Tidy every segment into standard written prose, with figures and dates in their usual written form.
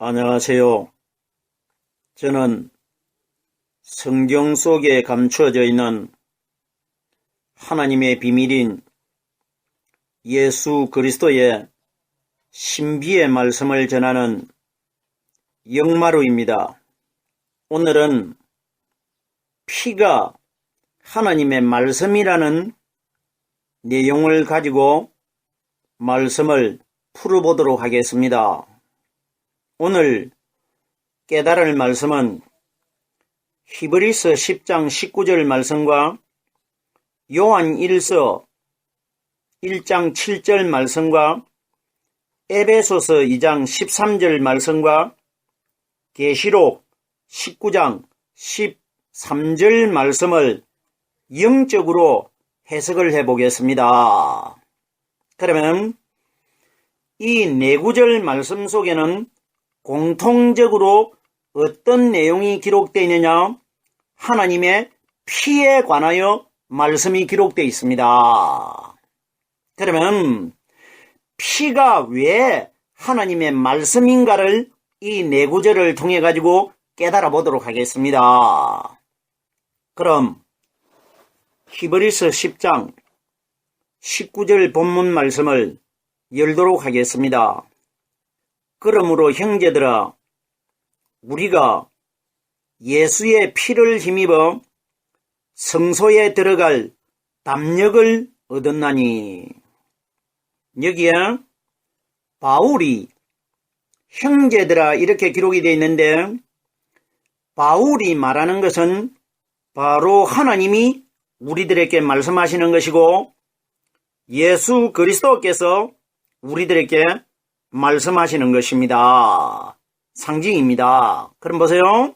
안녕하세요. 저는 성경 속에 감추어져 있는 하나님의 비밀인 예수 그리스도의 신비의 말씀을 전하는 영마루입니다. 오늘은 피가 하나님의 말씀이라는 내용을 가지고 말씀을 풀어보도록 하겠습니다. 오늘 깨달을 말씀은 히브리서 10장 19절 말씀과 요한 1서 1장 7절 말씀과 에베소서 2장 13절 말씀과 계시록 19장 13절 말씀을 영적으로 해석을 해보겠습니다. 그러면 이 네 구절 말씀 속에는 공통적으로 어떤 내용이 기록되어 있느냐? 하나님의 피에 관하여 말씀이 기록되어 있습니다. 그러면 피가 왜 하나님의 말씀인가를 이 네 구절을 통해 가지고 깨달아 보도록 하겠습니다. 그럼 히브리서 10장 19절 본문 말씀을 열도록 하겠습니다. 그러므로 형제들아, 우리가 예수의 피를 힘입어 성소에 들어갈 담력을 얻었나니. 여기에 바울이 형제들아 이렇게 기록이 되어 있는데, 바울이 말하는 것은 바로 하나님이 우리들에게 말씀하시는 것이고 예수 그리스도께서 우리들에게 말씀하시는 것입니다. 상징입니다. 그럼 보세요.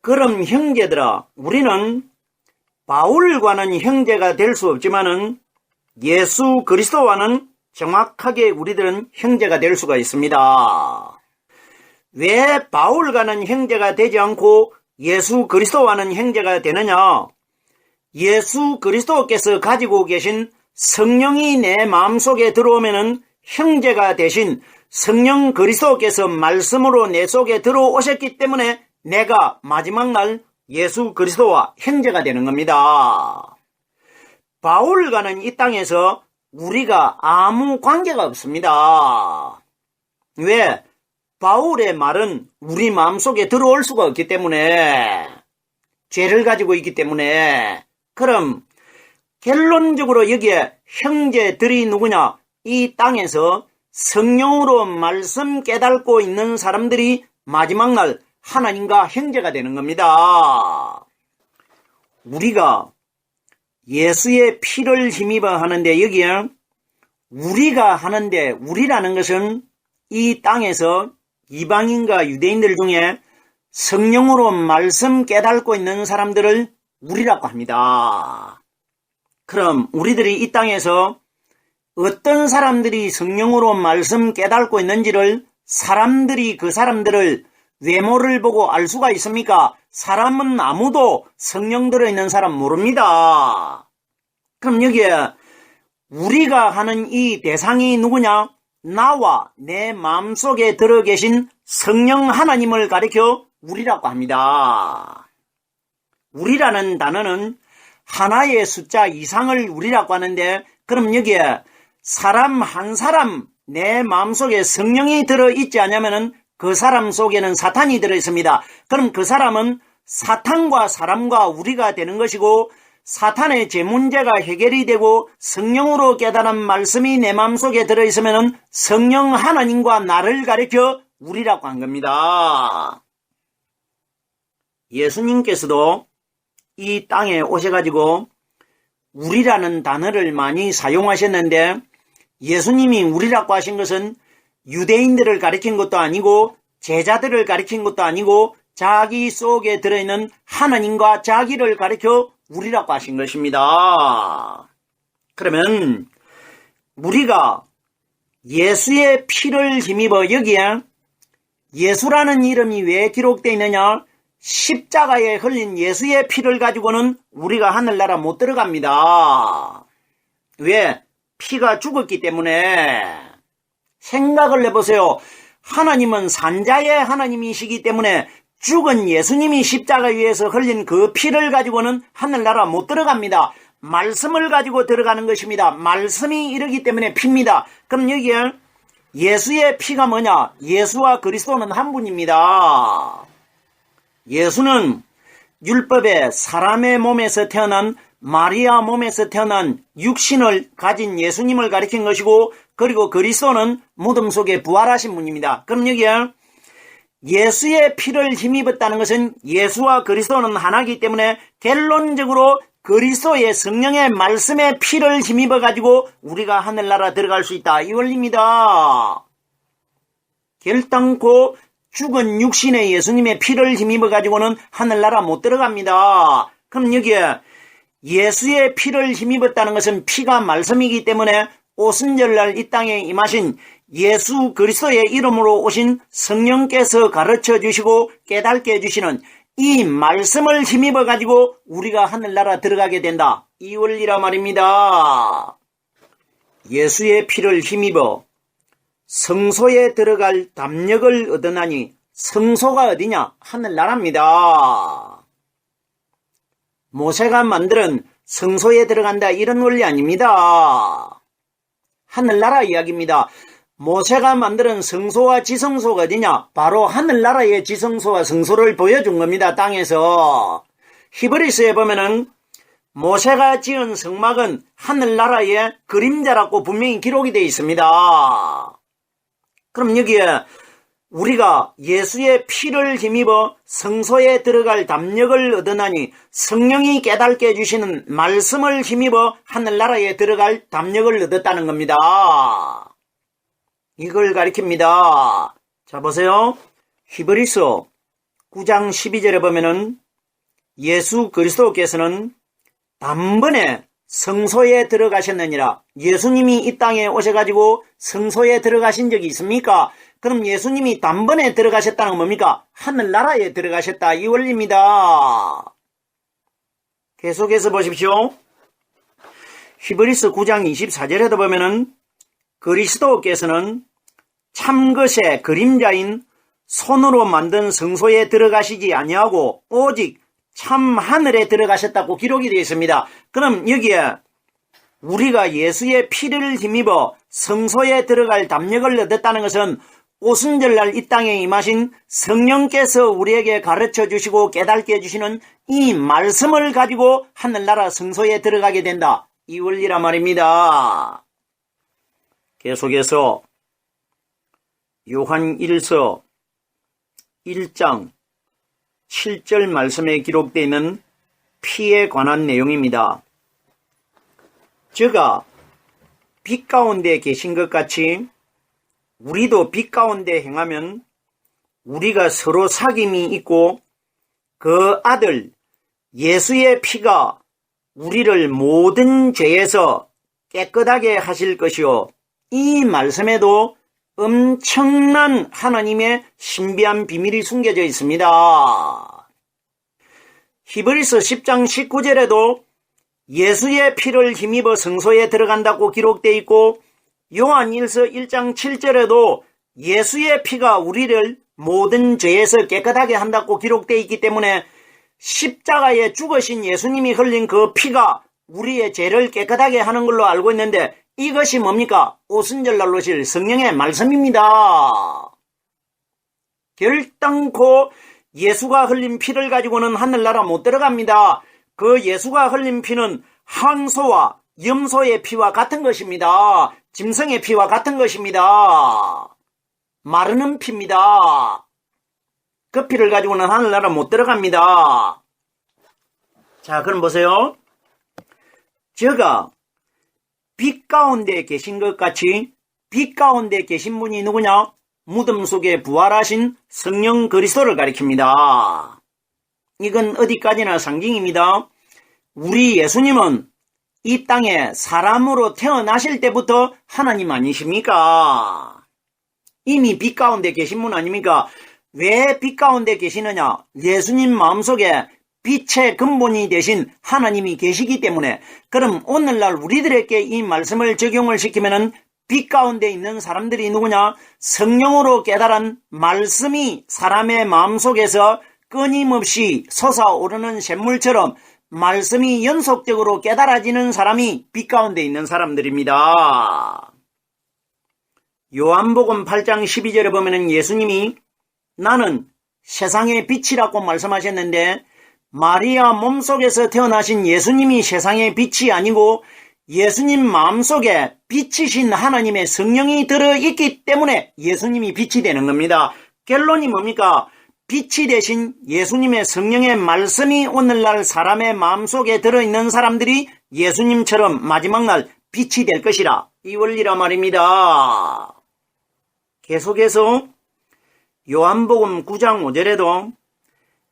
그럼 형제들아, 우리는 바울과는 형제가 될 수 없지만은 예수 그리스도와는 정확하게 우리들은 형제가 될 수가 있습니다. 왜 바울과는 형제가 되지 않고 예수 그리스도와는 형제가 되느냐? 예수 그리스도께서 가지고 계신 성령이 내 마음속에 들어오면은 형제가 되신 성령 그리스도께서 말씀으로 내 속에 들어오셨기 때문에 내가 마지막 날 예수 그리스도와 형제가 되는 겁니다. 바울과는 이 땅에서 우리가 아무 관계가 없습니다. 왜? 바울의 말은 우리 마음속에 들어올 수가 없기 때문에, 죄를 가지고 있기 때문에. 그럼 결론적으로 여기에 형제들이 누구냐? 이 땅에서 성령으로 말씀 깨닫고 있는 사람들이 마지막 날 하나님과 형제가 되는 겁니다. 우리가 예수의 피를 힘입어 하는데, 여기에 우리가 하는데, 우리라는 것은 이 땅에서 이방인과 유대인들 중에 성령으로 말씀 깨닫고 있는 사람들을 우리라고 합니다. 그럼 우리들이 이 땅에서 어떤 사람들이 성령으로 말씀 깨닫고 있는지를 사람들이 그 사람들을 외모를 보고 알 수가 있습니까? 사람은 아무도 성령 들어있는 사람 모릅니다. 그럼 여기에 우리가 하는 이 대상이 누구냐? 나와 내 마음속에 들어 계신 성령 하나님을 가리켜 우리라고 합니다. 우리라는 단어는 하나의 숫자 이상을 우리라고 하는데, 그럼 여기에 사람 한 사람 내 마음속에 성령이 들어있지 않으면 그 사람 속에는 사탄이 들어있습니다. 그럼 그 사람은 사탄과 사람과 우리가 되는 것이고, 사탄의 제 문제가 해결이 되고 성령으로 깨달은 말씀이 내 마음속에 들어있으면 성령 하나님과 나를 가리켜 우리라고 한 겁니다. 예수님께서도 이 땅에 오셔가지고 우리라는 단어를 많이 사용하셨는데, 예수님이 우리라고 하신 것은 유대인들을 가리킨 것도 아니고 제자들을 가리킨 것도 아니고 자기 속에 들어있는 하나님과 자기를 가리켜 우리라고 하신 것입니다. 그러면 우리가 예수의 피를 힘입어, 여기에 예수라는 이름이 왜 기록되어 있느냐? 십자가에 흘린 예수의 피를 가지고는 우리가 하늘나라 못 들어갑니다. 왜? 피가 죽었기 때문에. 생각을 해보세요. 하나님은 산자의 하나님이시기 때문에 죽은 예수님이 십자가 위에서 흘린 그 피를 가지고는 하늘나라 못 들어갑니다. 말씀을 가지고 들어가는 것입니다. 말씀이 이르기 때문에 피입니다. 그럼 여기에 예수의 피가 뭐냐? 예수와 그리스도는 한 분입니다. 예수는 율법에 사람의 몸에서 태어난 마리아 몸에서 태어난 육신을 가진 예수님을 가리킨 것이고, 그리고 그리스도는 무덤 속에 부활하신 분입니다. 그럼 여기에 예수의 피를 힘입었다는 것은 예수와 그리스도는 하나이기 때문에 결론적으로 그리스도의 성령의 말씀의 피를 힘입어 가지고 우리가 하늘나라 들어갈 수 있다, 이 원리입니다. 결단코 죽은 육신의 예수님의 피를 힘입어 가지고는 하늘나라 못 들어갑니다. 그럼 여기에 예수의 피를 힘입었다는 것은 피가 말씀이기 때문에 오순절날 이 땅에 임하신 예수 그리스도의 이름으로 오신 성령께서 가르쳐 주시고 깨닫게 해주시는 이 말씀을 힘입어 가지고 우리가 하늘나라 들어가게 된다, 이 원리라 말입니다. 예수의 피를 힘입어 성소에 들어갈 담력을 얻으나니, 성소가 어디냐? 하늘나라입니다. 모세가 만드는 성소에 들어간다, 이런 원리 아닙니다. 하늘나라 이야기입니다. 모세가 만드는 성소와 지성소가 어디냐? 바로 하늘나라의 지성소와 성소를 보여준 겁니다. 땅에서. 히브리서에 보면은 모세가 지은 성막은 하늘나라의 그림자라고 분명히 기록이 되어 있습니다. 그럼 여기에 우리가 예수의 피를 힘입어 성소에 들어갈 담력을 얻으나니, 성령이 깨닫게 해주시는 말씀을 힘입어 하늘나라에 들어갈 담력을 얻었다는 겁니다. 이걸 가리킵니다. 자, 보세요. 히브리서 9장 12절에 보면은 예수 그리스도께서는 단번에 성소에 들어가셨느니라. 예수님이 이 땅에 오셔가지고 성소에 들어가신 적이 있습니까? 그럼 예수님이 단번에 들어가셨다는 건 뭡니까? 하늘나라에 들어가셨다, 이 원리입니다. 계속해서 보십시오. 히브리서 9장 24절에도 보면은 그리스도께서는 참것의 그림자인 손으로 만든 성소에 들어가시지 아니하고 오직 참 하늘에 들어가셨다고 기록이 되어 있습니다. 그럼 여기에 우리가 예수의 피를 힘입어 성소에 들어갈 담력을 얻었다는 것은 오순절날 이 땅에 임하신 성령께서 우리에게 가르쳐 주시고 깨닫게 해주시는 이 말씀을 가지고 하늘나라 성소에 들어가게 된다, 이 원리란 말입니다. 계속해서 요한 1서 1장 7절 말씀에 기록되어 있는 피에 관한 내용입니다. 저가 빛 가운데 계신 것 같이 우리도 빛 가운데 행하면 우리가 서로 사귐이 있고 그 아들 예수의 피가 우리를 모든 죄에서 깨끗하게 하실 것이요, 이 말씀에도 엄청난 하나님의 신비한 비밀이 숨겨져 있습니다. 히브리서 10장 19절에도 예수의 피를 힘입어 성소에 들어간다고 기록되어 있고, 요한 1서 1장 7절에도 예수의 피가 우리를 모든 죄에서 깨끗하게 한다고 기록되어 있기 때문에 십자가에 죽으신 예수님이 흘린 그 피가 우리의 죄를 깨끗하게 하는 걸로 알고 있는데, 이것이 뭡니까? 오순절날 오실 성령의 말씀입니다. 결단코 예수가 흘린 피를 가지고는 하늘나라 못 들어갑니다. 그 예수가 흘린 피는 항소와 염소의 피와 같은 것입니다. 짐승의 피와 같은 것입니다. 마르는 피입니다. 그 피를 가지고는 하늘나라 못 들어갑니다. 자, 그럼 보세요. 저가 빛 가운데 계신 것 같이 빛 가운데 계신 분이 누구냐? 무덤 속에 부활하신 성령 그리스도를 가리킵니다. 이건 어디까지나 상징입니다. 우리 예수님은 이 땅에 사람으로 태어나실 때부터 하나님 아니십니까? 이미 빛 가운데 계신 분 아닙니까? 왜 빛 가운데 계시느냐? 예수님 마음속에 빛의 근본이 되신 하나님이 계시기 때문에. 그럼 오늘날 우리들에게 이 말씀을 적용을 시키면은 빛 가운데 있는 사람들이 누구냐? 성령으로 깨달은 말씀이 사람의 마음속에서 끊임없이 솟아오르는 샘물처럼 말씀이 연속적으로 깨달아지는 사람이 빛 가운데 있는 사람들입니다. 요한복음 8장 12절에 보면 예수님이 나는 세상의 빛이라고 말씀하셨는데 마리아 몸속에서 태어나신 예수님이 세상의 빛이 아니고 예수님 마음속에 빛이신 하나님의 성령이 들어있기 때문에 예수님이 빛이 되는 겁니다. 결론이 뭡니까? 빛이 되신 예수님의 성령의 말씀이 오늘날 사람의 마음속에 들어있는 사람들이 예수님처럼 마지막 날 빛이 될 것이라, 이 원리라 말입니다. 계속해서 요한복음 9장 5절에도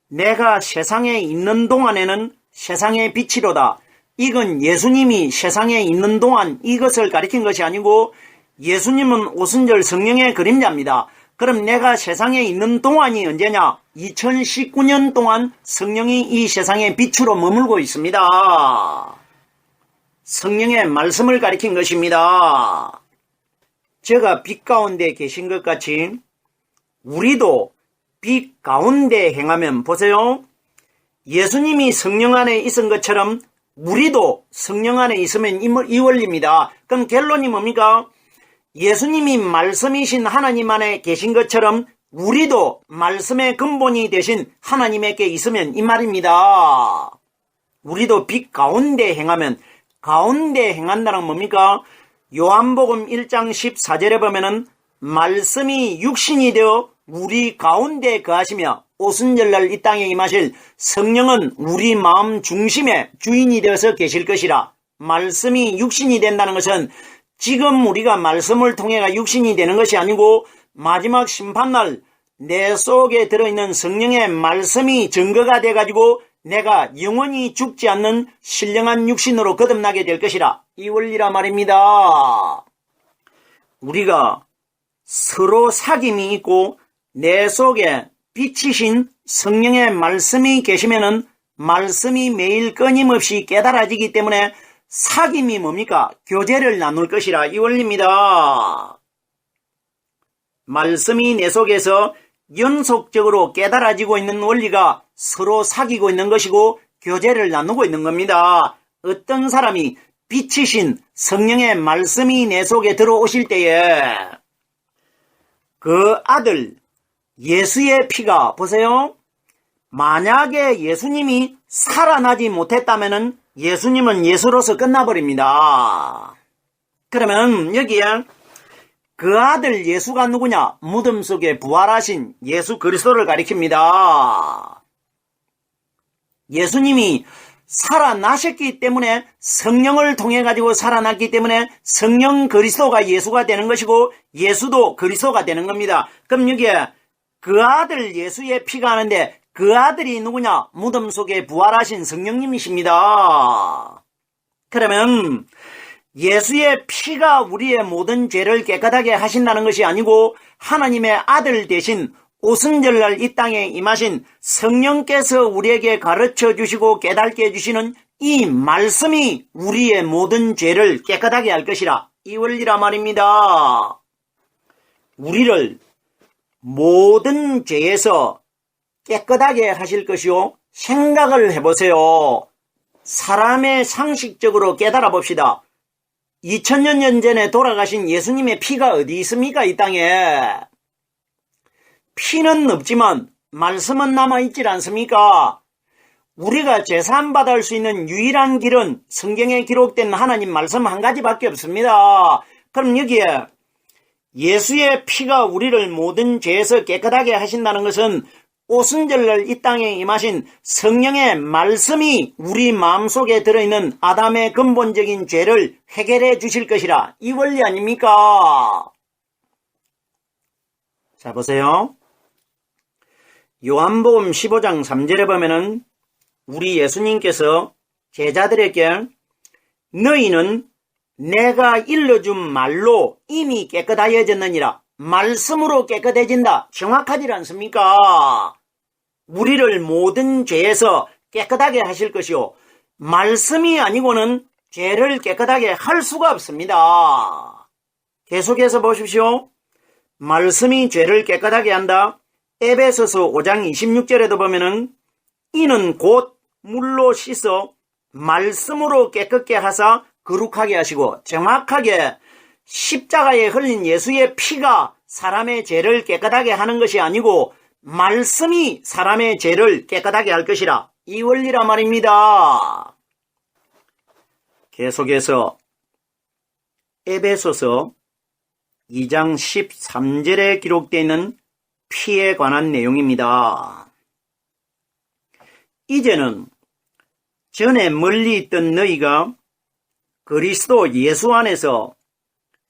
내가 세상에 있는 동안에는 세상의 빛이로다. 이건 예수님이 세상에 있는 동안 이것을 가리킨 것이 아니고 예수님은 오순절 성령의 그림자입니다. 그럼 내가 세상에 있는 동안이 언제냐? 2019년 동안 성령이 이 세상의 빛으로 머물고 있습니다. 성령의 말씀을 가리킨 것입니다. 제가 빛 가운데 계신 것 같이 우리도 빛 가운데 행하면, 보세요. 예수님이 성령 안에 있은 것처럼 우리도 성령 안에 있으면 이 원리입니다. 그럼 결론이 뭡니까? 예수님이 말씀이신 하나님 안에 계신 것처럼 우리도 말씀의 근본이 되신 하나님에게 있으면 이 말입니다. 우리도 빛 가운데 행하면, 가운데 행한다는 건 뭡니까? 요한복음 1장 14절에 보면은 말씀이 육신이 되어 우리 가운데 거하시며 오순절날 이 땅에 임하실 성령은 우리 마음 중심의 주인이 되어서 계실 것이라. 말씀이 육신이 된다는 것은 지금 우리가 말씀을 통해가 육신이 되는 것이 아니고 마지막 심판날 내 속에 들어있는 성령의 말씀이 증거가 돼가지고 내가 영원히 죽지 않는 신령한 육신으로 거듭나게 될 것이라. 이 원리라 말입니다. 우리가 서로 사귐이 있고 내 속에 빛이신 성령의 말씀이 계시면은 말씀이 매일 끊임없이 깨달아지기 때문에 사귐이 뭡니까? 교제를 나눌 것이라. 이 원리입니다. 말씀이 내 속에서 연속적으로 깨달아지고 있는 원리가 서로 사귀고 있는 것이고 교제를 나누고 있는 겁니다. 어떤 사람이 빛이신 성령의 말씀이 내 속에 들어오실 때에 그 아들 예수의 피가, 보세요. 만약에 예수님이 살아나지 못했다면 예수님은 예수로서 끝나버립니다. 그러면 여기에 그 아들 예수가 누구냐? 무덤 속에 부활하신 예수 그리스도를 가리킵니다. 예수님이 살아나셨기 때문에 성령을 통해 가지고 살아났기 때문에 성령 그리스도가 예수가 되는 것이고 예수도 그리스도가 되는 겁니다. 그럼 여기에 그 아들 예수의 피가 하는데 그 아들이 누구냐? 무덤 속에 부활하신 성령님이십니다. 그러면 예수의 피가 우리의 모든 죄를 깨끗하게 하신다는 것이 아니고 하나님의 아들 대신 오순절날 이 땅에 임하신 성령께서 우리에게 가르쳐 주시고 깨닫게 해주시는 이 말씀이 우리의 모든 죄를 깨끗하게 할 것이라. 이 원리라 말입니다. 우리를 모든 죄에서 깨끗하게 하실 것이요. 생각을 해보세요. 사람의 상식적으로 깨달아 봅시다. 2000년 전에 돌아가신 예수님의 피가 어디 있습니까? 이 땅에. 피는 없지만 말씀은 남아있질 않습니까? 우리가 제사함 받을 수 있는 유일한 길은 성경에 기록된 하나님 말씀 한 가지밖에 없습니다. 그럼 여기에 예수의 피가 우리를 모든 죄에서 깨끗하게 하신다는 것은 오순절날 이 땅에 임하신 성령의 말씀이 우리 마음속에 들어있는 아담의 근본적인 죄를 해결해 주실 것이라. 이 원리 아닙니까? 자, 보세요. 요한복음 15장 3절에 보면은 우리 예수님께서 제자들에게 너희는 내가 일러준 말로 이미 깨끗하여졌느니라. 말씀으로 깨끗해진다. 정확하지 않습니까? 우리를 모든 죄에서 깨끗하게 하실 것이요. 말씀이 아니고는 죄를 깨끗하게 할 수가 없습니다. 계속해서 보십시오. 말씀이 죄를 깨끗하게 한다. 에베소서 5장 26절에도 보면은 이는 곧 물로 씻어 말씀으로 깨끗게 하사 거룩하게 하시고, 정확하게 십자가에 흘린 예수의 피가 사람의 죄를 깨끗하게 하는 것이 아니고 말씀이 사람의 죄를 깨끗하게 할 것이라, 이 원리라 말입니다. 계속해서 에베소서 2장 13절에 기록되어 있는 피에 관한 내용입니다. 이제는 전에 멀리 있던 너희가 그리스도 예수 안에서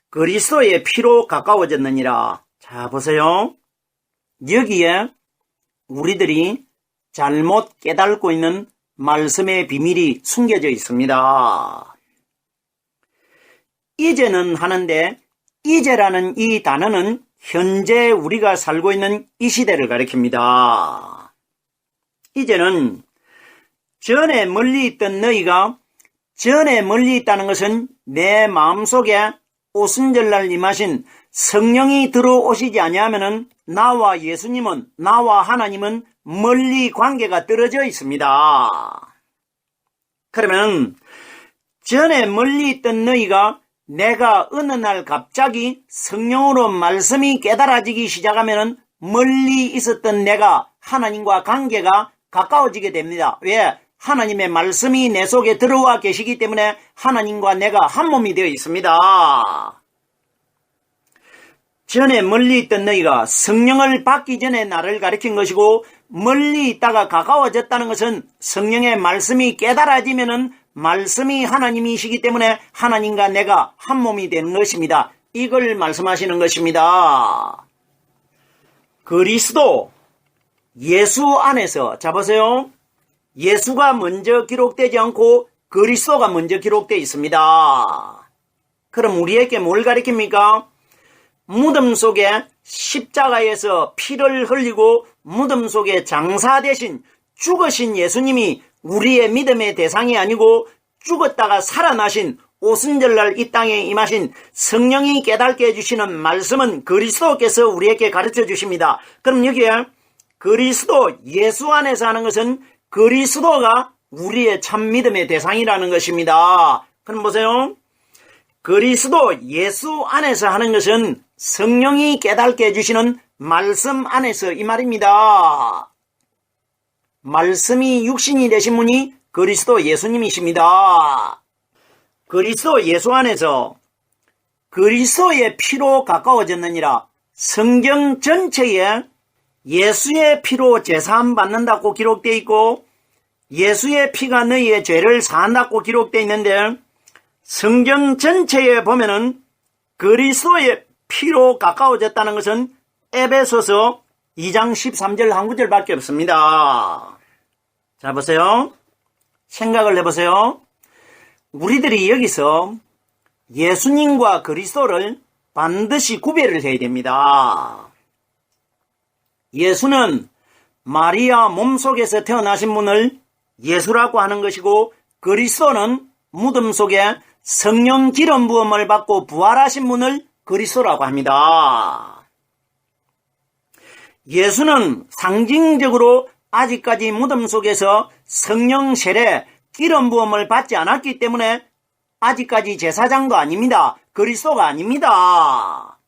그리스도의 피로 가까워졌느니라. 자, 보세요. 여기에 우리들이 잘못 깨닫고 있는 말씀의 비밀이 숨겨져 있습니다. 이제는 하는데, 이제라는 이 단어는 현재 우리가 살고 있는 이 시대를 가리킵니다. 이제는 전에 멀리 있던 너희가, 전에 멀리 있다는 것은 내 마음속에 오순절날 임하신 성령이 들어오시지 아니하면은 나와 예수님은, 나와 하나님은 멀리 관계가 떨어져 있습니다. 그러면 전에 멀리 있던 너희가 내가 어느 날 갑자기 성령으로 말씀이 깨달아지기 시작하면은 멀리 있었던 내가 하나님과 관계가 가까워지게 됩니다. 왜? 하나님의 말씀이 내 속에 들어와 계시기 때문에 하나님과 내가 한 몸이 되어 있습니다. 전에 멀리 있던 너희가 성령을 받기 전에 나를 가리킨 것이고, 멀리 있다가 가까워졌다는 것은 성령의 말씀이 깨달아지면은 말씀이 하나님이시기 때문에 하나님과 내가 한 몸이 되는 것입니다. 이걸 말씀하시는 것입니다. 그리스도 예수 안에서, 자 보세요. 예수가 먼저 기록되지 않고 그리스도가 먼저 기록되어 있습니다. 그럼 우리에게 뭘 가리킵니까? 무덤 속에 십자가에서 피를 흘리고 무덤 속에 장사되신, 죽으신 예수님이 우리의 믿음의 대상이 아니고 죽었다가 살아나신, 오순절날 이 땅에 임하신 성령이 깨닫게 해주시는 말씀은 그리스도께서 우리에게 가르쳐 주십니다. 그럼 여기에 그리스도 예수 안에서 하는 것은 그리스도가 우리의 참 믿음의 대상이라는 것입니다. 그럼 보세요. 그리스도 예수 안에서 하는 것은 성령이 깨닫게 해주시는 말씀 안에서, 이 말입니다. 말씀이 육신이 되신 분이 그리스도 예수님이십니다. 그리스도 예수 안에서 그리스도의 피로 가까워졌느니라. 성경 전체에 예수의 피로 제사함 받는다고 기록되어 있고, 예수의 피가 너희의 죄를 사한다고 기록되어 있는데, 성경 전체에 보면은 그리스도의 피로 가까워졌다는 것은 에베소서 2장 13절 한 구절밖에 없습니다. 자, 보세요. 생각을 해보세요. 우리들이 여기서 예수님과 그리스도를 반드시 구별을 해야 됩니다. 예수는 마리아 몸속에서 태어나신 분을 예수라고 하는 것이고, 그리스도는 무덤 속에 성령 기름 부음을 받고 부활하신 분을 그리스도라고 합니다. 예수는 상징적으로 아직까지 무덤 속에서 성령 세례, 기름 부음을 받지 않았기 때문에 아직까지 제사장도 아닙니다. 그리스도가 아닙니다.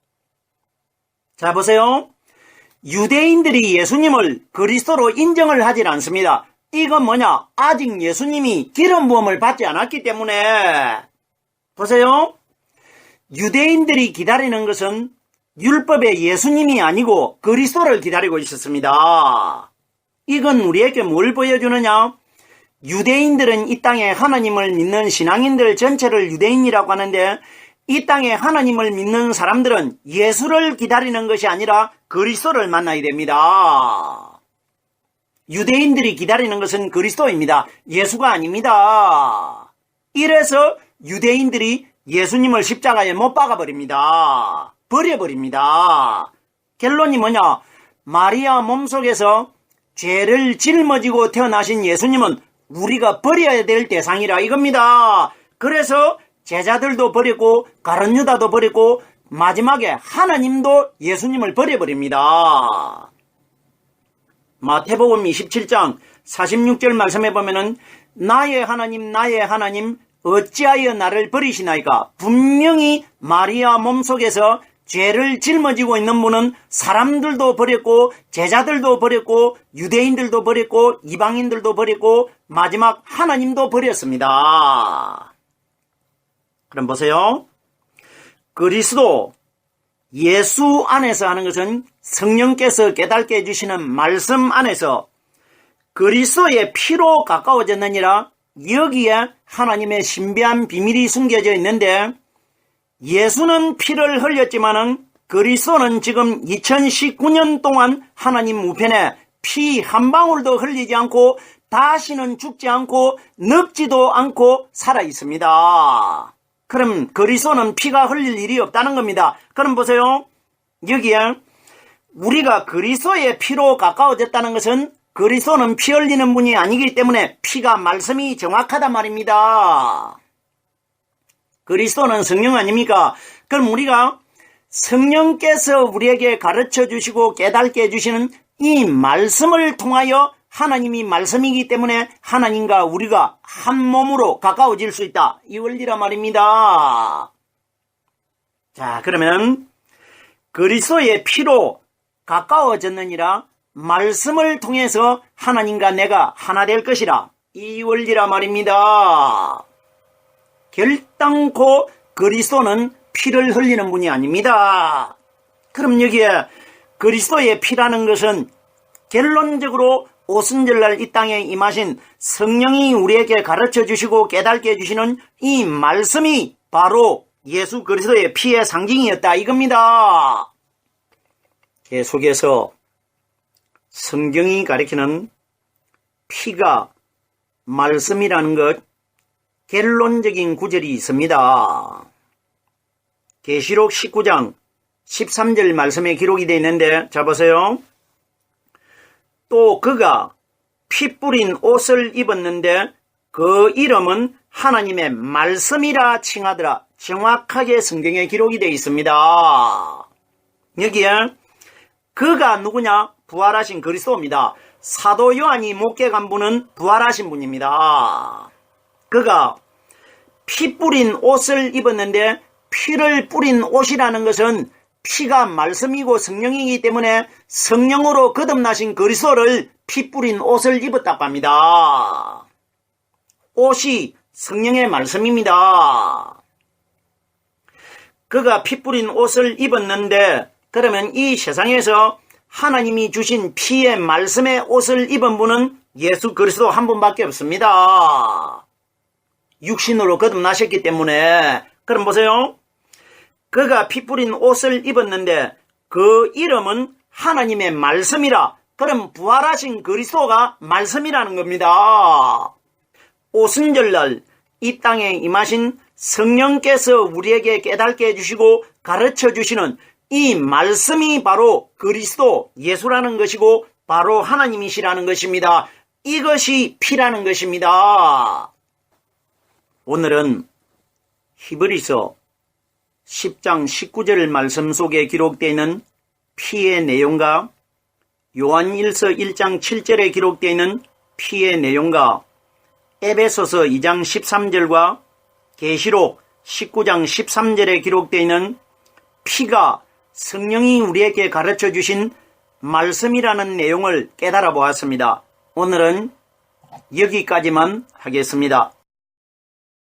자, 보세요. 유대인들이 예수님을 그리스도로 인정을 하질 않습니다. 이건 뭐냐? 아직 예수님이 기름 부음을 받지 않았기 때문에. 보세요. 유대인들이 기다리는 것은 율법의 예수님이 아니고 그리스도를 기다리고 있었습니다. 이건 우리에게 뭘 보여주느냐? 유대인들은 이 땅에 하나님을 믿는 신앙인들 전체를 유대인이라고 하는데, 이 땅에 하나님을 믿는 사람들은 예수를 기다리는 것이 아니라 그리스도를 만나야 됩니다. 유대인들이 기다리는 것은 그리스도입니다. 예수가 아닙니다. 이래서 유대인들이 예수님을 십자가에 못 박아버립니다. 버려버립니다. 결론이 뭐냐? 마리아 몸속에서 죄를 짊어지고 태어나신 예수님은 우리가 버려야 될 대상이라 이겁니다. 그래서 제자들도 버리고 가룟유다도 버리고 마지막에 하나님도 예수님을 버려버립니다. 마태복음 27장 46절 말씀해 보면은 나의 하나님 어찌하여 나를 버리시나이까. 분명히 마리아 몸속에서 죄를 짊어지고 있는 분은 사람들도 버렸고 제자들도 버렸고 유대인들도 버렸고 이방인들도 버렸고 마지막 하나님도 버렸습니다. 그럼 보세요. 그리스도 예수 안에서 하는 것은 성령께서 깨닫게 해주시는 말씀 안에서 그리스도의 피로 가까워졌느니라. 여기에 하나님의 신비한 비밀이 숨겨져 있는데 예수는 피를 흘렸지만은 그리스도는 지금 2019년 동안 하나님 우편에 피 한 방울도 흘리지 않고 다시는 죽지 않고 늙지도 않고 살아 있습니다. 그럼 그리스도는 피가 흘릴 일이 없다는 겁니다. 그럼 보세요. 여기에 우리가 그리스도의 피로 가까워졌다는 것은 그리스도는 피 흘리는 분이 아니기 때문에 피가 말씀이 정확하단 말입니다. 그리스도는 성령 아닙니까? 그럼 우리가 성령께서 우리에게 가르쳐 주시고 깨닫게 해주시는 이 말씀을 통하여 하나님이 말씀이기 때문에 하나님과 우리가 한 몸으로 가까워질 수 있다. 이 원리란 말입니다. 자, 그러면 그리스도의 피로 가까워졌느니라. 말씀을 통해서 하나님과 내가 하나 될 것이라. 이 원리란 말입니다. 결단코 그리스도는 피를 흘리는 분이 아닙니다. 그럼 여기에 그리스도의 피라는 것은 결론적으로 오순절날 이 땅에 임하신 성령이 우리에게 가르쳐 주시고 깨닫게 해주시는 이 말씀이 바로 예수 그리스도의 피의 상징이었다 이겁니다. 계속해서 성경이 가리키는 피가 말씀이라는 것 결론적인 구절이 있습니다. 계시록 19장 13절 말씀에 기록이 되어 있는데 자 보세요. 또 그가 피 뿌린 옷을 입었는데 그 이름은 하나님의 말씀이라 칭하더라. 정확하게 성경에 기록이 되어 있습니다. 여기에 그가 누구냐? 부활하신 그리스도입니다. 사도 요한이 목회 간 분은 부활하신 분입니다. 그가 피 뿌린 옷을 입었는데 피를 뿌린 옷이라는 것은 피가 말씀이고 성령이기 때문에 성령으로 거듭나신 그리스도를 피 뿌린 옷을 입었다고 합니다. 옷이 성령의 말씀입니다. 그가 피 뿌린 옷을 입었는데 그러면 이 세상에서 하나님이 주신 피의 말씀의 옷을 입은 분은 예수 그리스도 한 분밖에 없습니다. 육신으로 거듭나셨기 때문에. 그럼 보세요. 그가 피 뿌린 옷을 입었는데 그 이름은 하나님의 말씀이라. 그럼 부활하신 그리스도가 말씀이라는 겁니다. 오순절날 이 땅에 임하신 성령께서 우리에게 깨닫게 해주시고 가르쳐 주시는 이 말씀이 바로 그리스도 예수라는 것이고 바로 하나님이시라는 것입니다. 이것이 피라는 것입니다. 오늘은 히브리서 10장 19절 말씀 속에 기록되어 있는 피의 내용과 요한일서 1장 7절에 기록되어 있는 피의 내용과 에베소서 2장 13절과 계시록 19장 13절에 기록되어 있는 피가 성령이 우리에게 가르쳐 주신 말씀이라는 내용을 깨달아 보았습니다. 오늘은 여기까지만 하겠습니다.